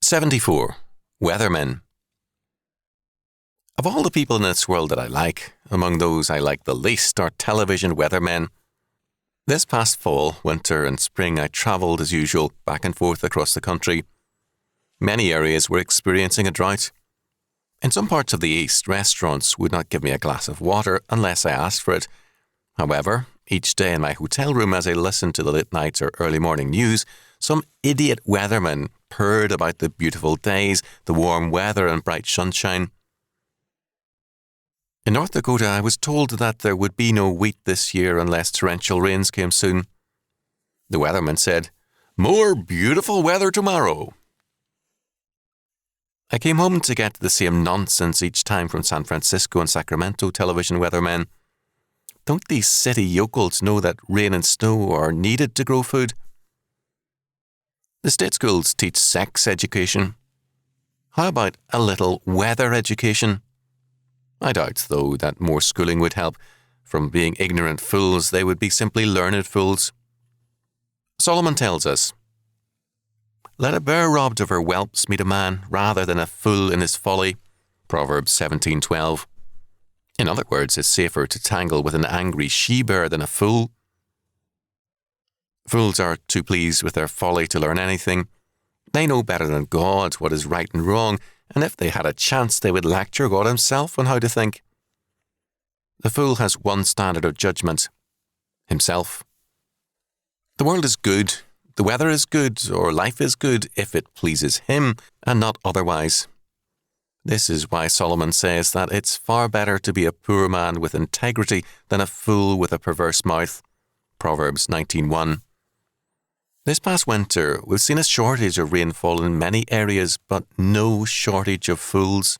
74. Weathermen. Of all the people in this world that I like, among those I like the least are television weathermen. This past fall, winter and spring I travelled as usual back and forth across the country. Many areas were experiencing a drought. In some parts of the east, restaurants would not give me a glass of water unless I asked for it. However, each day in my hotel room as I listened to the late night or early morning news, some idiot weatherman purred about the beautiful days, the warm weather and bright sunshine. In North Dakota, I was told that there would be no wheat this year unless torrential rains came soon. The weatherman said, "More beautiful weather tomorrow." I came home to get the same nonsense each time from San Francisco and Sacramento television weathermen. Don't these city yokels know that rain and snow are needed to grow food? The state schools teach sex education. How about a little weather education? I doubt, though, that more schooling would help. From being ignorant fools, they would be simply learned fools. Solomon tells us, "Let a bear robbed of her whelps meet a man, rather than a fool in his folly." Proverbs 17:12. In other words, it's safer to tangle with an angry she-bear than a fool. Fools are too pleased with their folly to learn anything. They know better than God what is right and wrong, and if they had a chance, they would lecture God himself on how to think. The fool has one standard of judgment: himself. The world is good, the weather is good, or life is good if it pleases him and not otherwise. This is why Solomon says that it's far better to be a poor man with integrity than a fool with a perverse mouth. Proverbs 19:1. This past winter, we've seen a shortage of rainfall in many areas, but no shortage of fools.